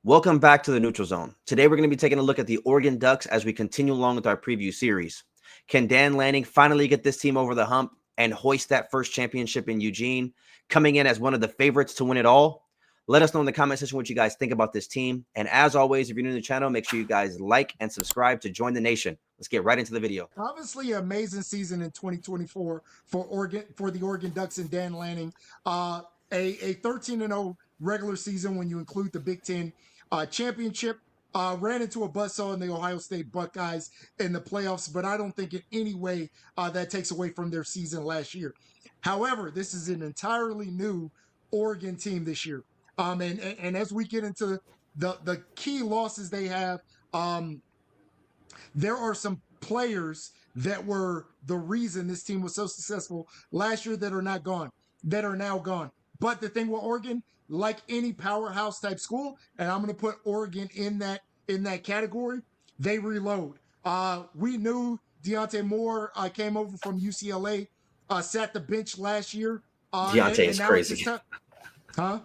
Welcome back to the Neutral Zone. Today we're going to be taking a look at the Oregon Ducks as we continue along with our preview series. Can Dan Lanning finally get this team over the hump and hoist that first championship in Eugene, coming in as one of the favorites to win it all? Let us know in the comment section what you guys think about this team. And as always, if you're new to the channel, make sure you guys like and subscribe to join the nation. Let's get right into the video. Obviously, an amazing season in 2024 for the Oregon Ducks and Dan Lanning. A 13-0 regular season when you include the Big Ten championship. Ran into a buzzsaw in the Ohio State Buckeyes in the playoffs, but I don't think in any way that takes away from their season last year. However, this is an entirely new Oregon team this year. And as we get into the key losses they have, there are some players that were the reason this team was so successful last year that are not gone, that are now gone. But the thing with Oregon, like any powerhouse type school, and I'm going to put Oregon in that category, they reload. We knew Deontay Moore came over from UCLA, sat the bench last year. Deontay is crazy. Huh?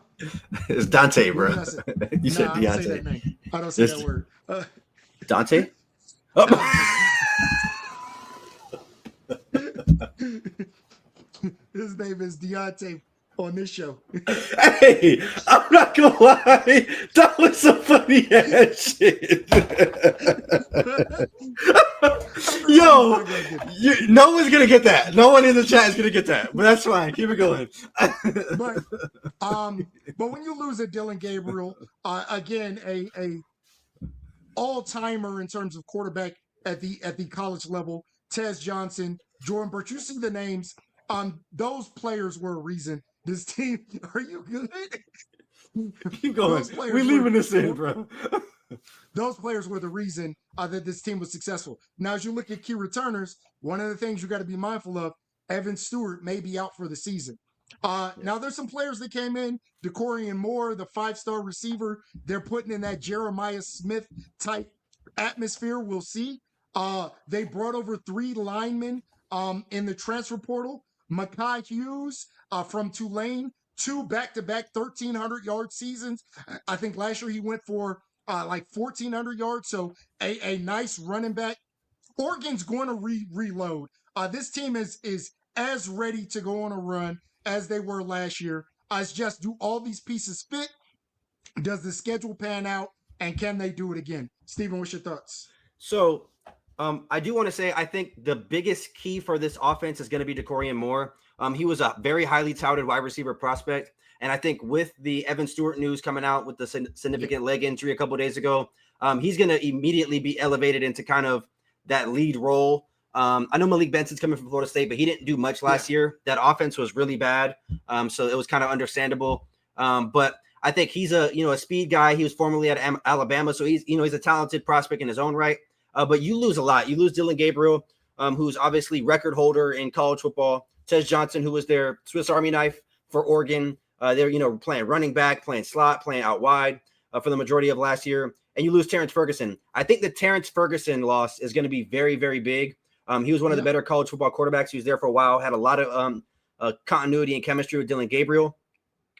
It's Dante, bro. You said Deontay. I don't say that name. I don't say that word. Dante? Oh. His name is Deontay on this show. Hey, I'm not gonna lie, that was some funny ass shit. Yo, no one's gonna get that. No one in the chat is gonna get that, but that's fine. Keep it going. but when you lose a Dylan Gabriel, again, a all-timer in terms of quarterback at the college level, Tez Johnson, Jordan Burch, you see the names. Those players were a reason this team. Are you good? Keep going. We're leaving this in, bro. Those players were the reason that this team was successful. Now, as you look at key returners, one of the things you got to be mindful of, Evan Stewart may be out for the season. Now, there's some players that came in, DeCorian Moore, the 5-star receiver. They're putting in that Jeremiah Smith type atmosphere. We'll see. They brought over 3 linemen in the transfer portal. Makai Hughes from Tulane, 2 back-to-back 1,300-yard seasons. I think last year he went for like 1,400 yards. So a nice running back. Oregon's going to reload. This team is as ready to go on a run as they were last year. It's just, do all these pieces fit? Does the schedule pan out? And can they do it again? Stephen, what's your thoughts? So I do want to say, I think the biggest key for this offense is going to be DeCorian Moore. He was a very highly touted wide receiver prospect. And I think with the Evan Stewart news coming out with the significant leg injury a couple of days ago, he's going to immediately be elevated into kind of that lead role. I know Malik Benson's coming from Florida State, but he didn't do much last year. That offense was really bad. So it was kind of understandable. But I think he's a speed guy. He was formerly at Alabama. So he's a talented prospect in his own right. But you lose a lot. You lose Dylan Gabriel, who's obviously record holder in college football. Tez Johnson, who was their Swiss Army knife for Oregon. They're playing running back, playing slot, playing out wide for the majority of last year. And you lose Terrence Ferguson. I think the Terrence Ferguson loss is going to be very, very big. He was one of the better college football quarterbacks. He was there for a while, had a lot of continuity and chemistry with Dylan Gabriel.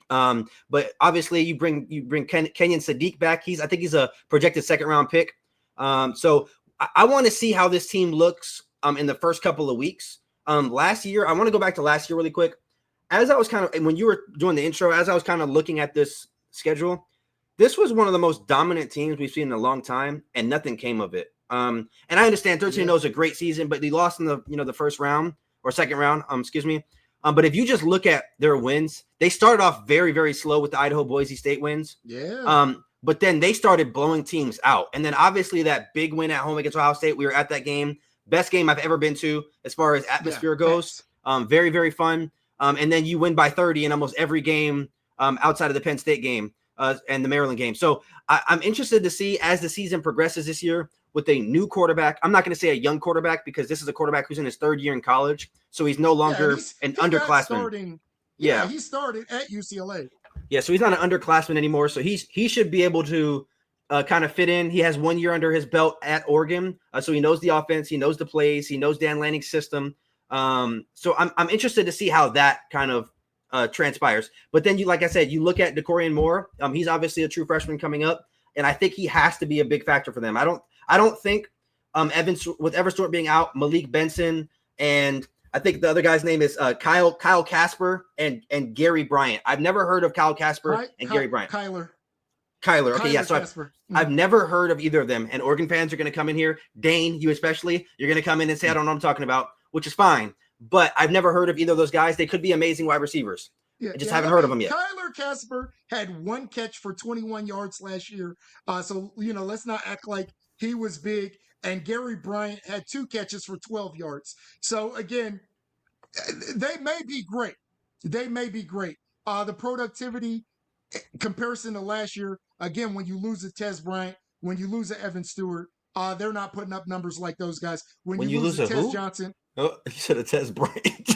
But obviously you bring Kenyon Sadiq back. I think he's a projected second-round pick. So I want to see how this team looks in the first couple of weeks. Last year, I want to go back to last year really quick. As I was when you were doing the intro, as I was kind of looking at this schedule, this was one of the most dominant teams we've seen in a long time, and nothing came of it. And I understand 13-0 is a great season, but they lost in the first round or second round, excuse me. But if you just look at their wins, they started off very, very slow with the Idaho Boise State wins. Yeah. But then they started blowing teams out. And then obviously that big win at home against Ohio State, we were at that game. Best game I've ever been to as far as atmosphere goes. Very, very fun. And then you win by 30 in almost every game outside of the Penn State game and the Maryland game. So I'm interested to see as the season progresses this year with a new quarterback. I'm not going to say a young quarterback because this is a quarterback who's in his 3rd year in college. So he's no longer an underclassman. He started at UCLA. Yeah, so he's not an underclassman anymore. So he should be able to kind of fit in. He has 1 year under his belt at Oregon. So he knows the offense. He knows the plays. He knows Dan Lanning's system. So I'm interested to see how that kind of transpires. But then like I said, you look at DeCorian Moore. He's obviously a true freshman coming up. and I think he has to be a big factor for them. I don't think Evans with Evan Stewart being out, Malik Benson, and I think the other guy's name is Kyle Casper and Gary Bryant. I've never heard of Kyle Casper and Gary Bryant. Kyler. Okay, yeah. So I've never heard of either of them. And Oregon fans are going to come in here, Dane, you especially, you're going to come in and say, I don't know what I'm talking about, which is fine. But I've never heard of either of those guys. They could be amazing wide receivers. I just haven't heard of them yet. Kyler Casper had 1 catch for 21 yards last year. So, let's not act like he was big. And Gary Bryant had 2 catches for 12 yards. So, again, they may be great. They may be great. The productivity comparison to last year, again, when you lose a Tez Bryant, when you lose a Evan Stewart, they're not putting up numbers like those guys. When you lose a Tez Johnson. Oh, you said a Tez Bryant.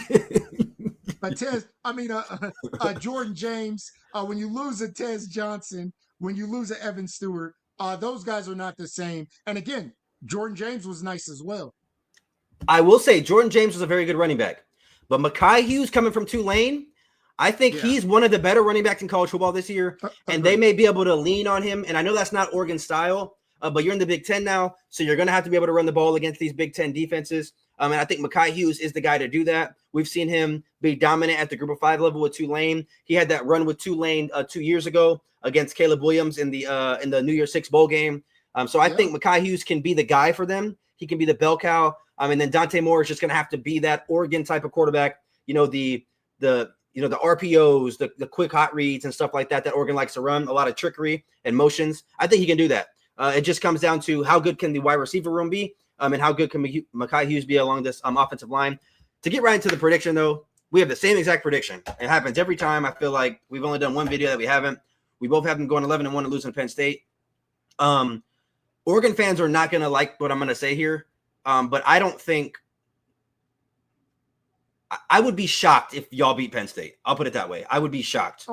Jordan James. When you lose a Tez Johnson, when you lose a Evan Stewart, those guys are not the same. And again, Jordan James was nice as well. I will say Jordan James was a very good running back. But Mekhi Hughes coming from Tulane, I think he's one of the better running backs in college football this year. And they may be able to lean on him. And I know that's not Oregon style, but you're in the Big Ten now. So you're going to have to be able to run the ball against these Big Ten defenses. And I think Mekhi Hughes is the guy to do that. We've seen him be dominant at the Group of 5 level with Tulane. He had that run with Tulane 2 years ago against Caleb Williams in the New Year's Six bowl game. So I think Mekhi Hughes can be the guy for them. He can be the bell cow. And then Dante Moore is just going to have to be that Oregon type of quarterback. The RPOs, the quick hot reads and stuff like that Oregon likes to run, a lot of trickery and motions. I think he can do that. It just comes down to how good can the wide receiver room be, and how good can Mekhi Hughes be along this offensive line. To get right into the prediction, though, we have the same exact prediction. It happens every time. I feel like we've only done one video that we haven't. We both have them going 11-1 and losing to Penn State. Oregon fans are not going to like what I'm going to say here, but I don't think – I would be shocked if y'all beat Penn State. I'll put it that way. I would be shocked.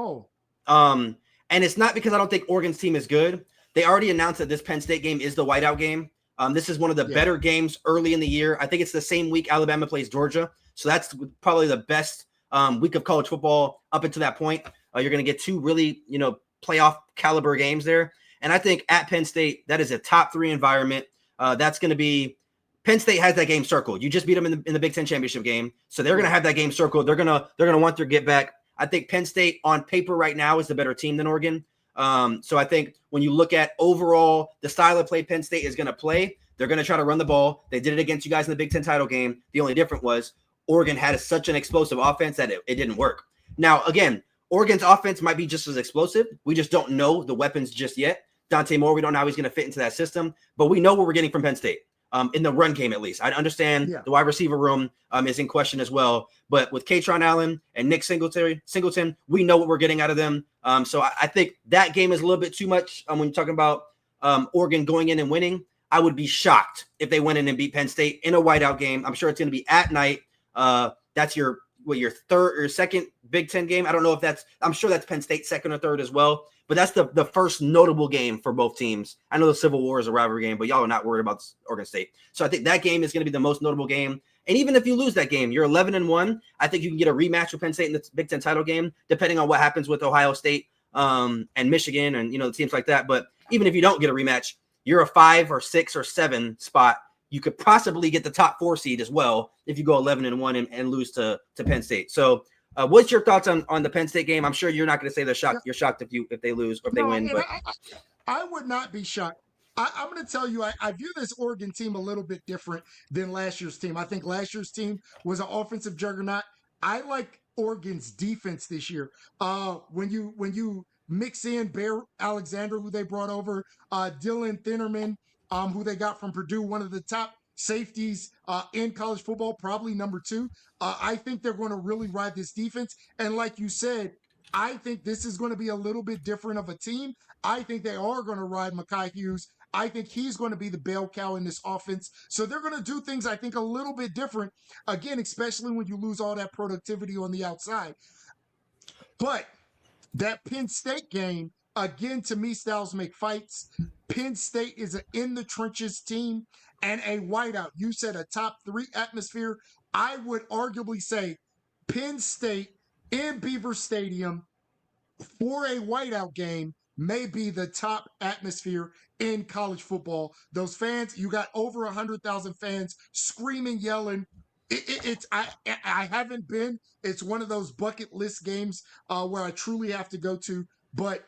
And it's not because I don't think Oregon's team is good. They already announced that this Penn State game is the whiteout game. This is one of the better games early in the year. I think it's the same week Alabama plays Georgia. So that's probably the best week of college football up until that point. You're going to get 2 really, playoff caliber games there. And I think at Penn State, that is a top 3 environment. That's going to be Penn State has that game circled. You just beat them in the Big Ten championship game. So they're going to have that game circled. They're going to want their get back. I think Penn State on paper right now is the better team than Oregon. So I think when you look at overall the style of play Penn State is going to play, they're going to try to run the ball. They did it against you guys in the Big Ten title game. The only difference was Oregon had such an explosive offense that it didn't work. Now, again, Oregon's offense might be just as explosive. We just don't know the weapons just yet. Dante Moore, we don't know how he's going to fit into that system, but we know what we're getting from Penn State. In the run game, at least. I understand the wide receiver room is in question as well. But with Katron Allen and Nick Singleton, we know what we're getting out of them. So I think that game is a little bit too much when you're talking about Oregon going in and winning. I would be shocked if they went in and beat Penn State in a whiteout game. I'm sure it's going to be at night. That's your third or second Big Ten game. I don't know if I'm sure that's Penn State second or third as well. But that's the first notable game for both teams. I know the Civil War is a rivalry game, but y'all are not worried about Oregon State. So I think that game is going to be the most notable game. And even if you lose that game, you're 11-1. I think you can get a rematch with Penn State in the Big Ten title game, depending on what happens with Ohio State and Michigan and teams like that. But even if you don't get a rematch, you're a 5 or 6 or 7 spot. You could possibly get the top 4 seed as well if you go 11-1 and lose to Penn State. So. What's your thoughts on the Penn State game? I'm sure you're not going to say they're shocked. You're shocked if they lose or if they win. But I would not be shocked. I'm going to tell you, I view this Oregon team a little bit different than last year's team. I think last year's team was an offensive juggernaut. I like Oregon's defense this year. When you mix in Bear Alexander, who they brought over, Dylan Thinnerman, who they got from Purdue, one of the top safeties in college football, probably number 2. I think they're going to really ride this defense. And like you said, I think this is going to be a little bit different of a team. I think they are going to ride Mekhi Hughes. I think he's going to be the bell cow in this offense. So they're going to do things, I think, a little bit different. Again, especially when you lose all that productivity on the outside. But that Penn State game, again, to me, styles make fights. Penn State is an in-the-trenches team and a whiteout. You said a top 3 atmosphere. I would arguably say Penn State in Beaver Stadium for a whiteout game may be the top atmosphere in college football. Those fans, you got over 100,000 fans screaming, yelling. I haven't been. It's one of those bucket list games where I truly have to go to, but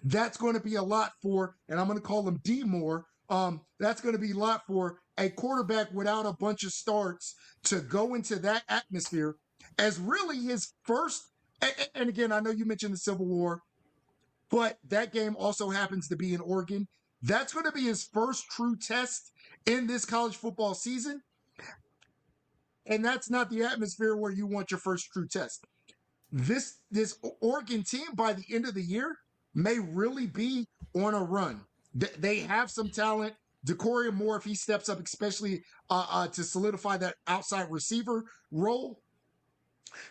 that's going to be a lot for, and I'm going to call him D Moore. That's going to be a lot for a quarterback without a bunch of starts to go into that atmosphere as really his first. And again, I know you mentioned the Civil War, but that game also happens to be in Oregon. That's going to be his first true test in this college football season. And that's not the atmosphere where you want your first true test. This Oregon team by the end of the year may really be on a run. They have some talent. Decoria Moore, if he steps up, especially to solidify that outside receiver role,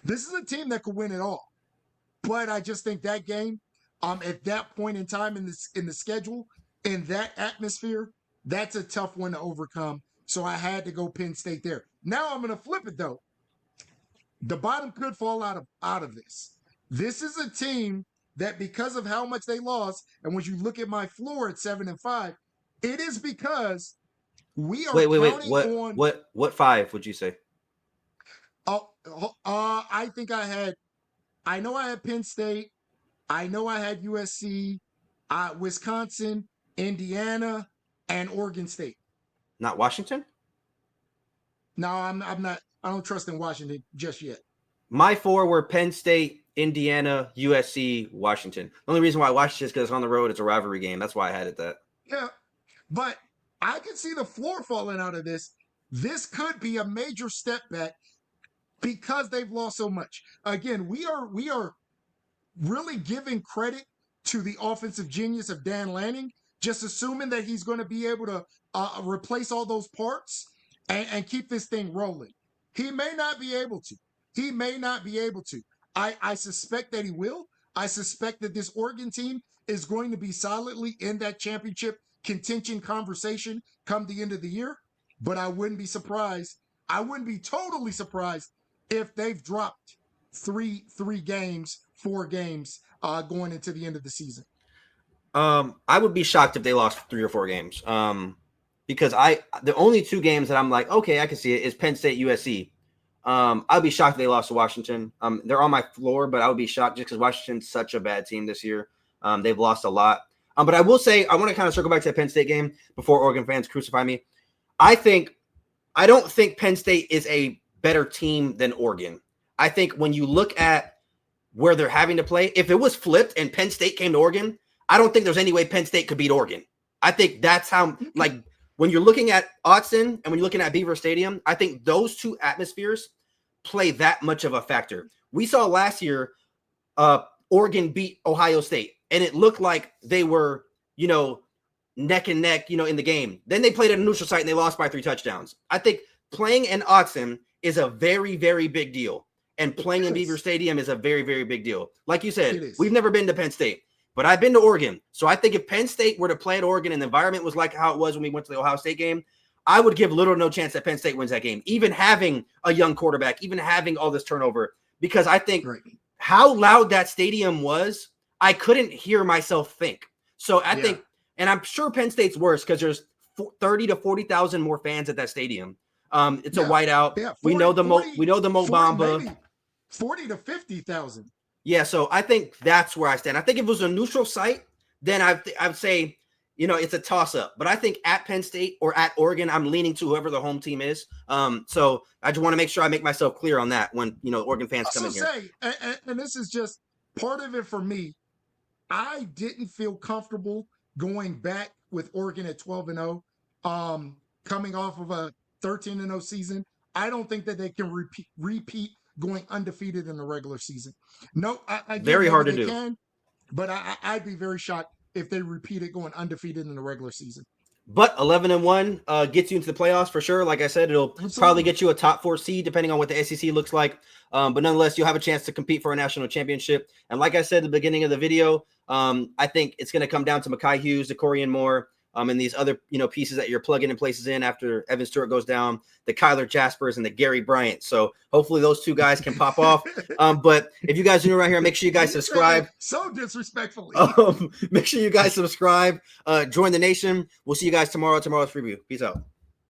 this is a team that could win it all. But I just think that game, at that point in time in the schedule, in that atmosphere, that's a tough one to overcome. So I had to go Penn State there. Now I'm going to flip it though. The bottom could fall out of this. This is a team that, because of how much they lost, and when you look at my floor at 7-5, it is because we are counting on. What 5 would you say? I think I know I had Penn State. I know I had USC, Wisconsin, Indiana, and Oregon State. Not Washington? No, I'm not. I don't trust in Washington just yet. My 4 were Penn State, Indiana, USC, Washington. The only reason why Washington is because it's on the road. It's a rivalry game. That's why I had it that. Yeah, but I can see the floor falling out of this. This could be a major step back because they've lost so much. Again, we are really giving credit to the offensive genius of Dan Lanning, just assuming that he's going to be able to replace all those parts and keep this thing rolling. He may not be able to. He may not be able to. I suspect that he will. I suspect that this Oregon team is going to be solidly in that championship contention conversation come the end of the year. But I wouldn't be surprised. I wouldn't be totally surprised if they've dropped 4 games going into the end of the season. I would be shocked if they lost 3 or 4 games. Because the only 2 games that I'm like, okay, I can see it is Penn State, USC. I'd be shocked if they lost to Washington. They're on my floor, but I would be shocked just because Washington's such a bad team this year. They've lost a lot. But I will say, I want to kind of circle back to the Penn State game before Oregon fans crucify me. I don't think Penn State is a better team than Oregon. I think when you look at where they're having to play, if it was flipped and Penn State came to Oregon, I don't think there's any way Penn State could beat Oregon. I think that's how, like, when you're looking at Autzen and when you're looking at Beaver Stadium, I think those 2 atmospheres play that much of a factor. We saw last year Oregon beat Ohio State, and it looked like they were, neck and neck, in the game. Then they played at a neutral site and they lost by 3 touchdowns. I think playing in Autzen is a very, very big deal. And playing in Beaver Stadium is a very, very big deal. Like you said, we've never been to Penn State, but I've been to Oregon. So I think if Penn State were to play at Oregon and the environment was like how it was when we went to the Ohio State game, I would give little or no chance that Penn State wins that game, even having a young quarterback, even having all this turnover, because I think how loud that stadium was, I couldn't hear myself think. So I think, and I'm sure Penn State's worse because there's 30 to 40,000 more fans at that stadium. It's a whiteout. Yeah, 40, we know the Mo Bamba. 40 to 50,000. Yeah, so I think that's where I stand. I think if it was a neutral site, then I would say, it's a toss-up. But I think at Penn State or at Oregon, I'm leaning to whoever the home team is. So I just want to make sure I make myself clear on that when, Oregon fans come in here. And this is just part of it for me. I didn't feel comfortable going back with Oregon at 12-0, coming off of a 13-0 season. I don't think that they can repeat going undefeated in the regular season. No, I very hard to do. But I'd be very shocked if they repeat it going undefeated in the regular season. But 11-1 gets you into the playoffs for sure. Like I said, it'll probably get you a top 4 seed depending on what the SEC looks like. But nonetheless, you'll have a chance to compete for a national championship. And like I said at the beginning of the video, I think it's going to come down to Mekhi Hughes, Decoria Moore, and these other, pieces that you're plugging in places in after Evan Stewart goes down, the Kyler Jaspers and the Gary Bryant. So hopefully those two guys can pop off. But if you guys are new around here, make sure you guys subscribe. So disrespectfully. Make sure you guys subscribe. Join the nation. We'll see you guys tomorrow. Tomorrow's preview. Peace out.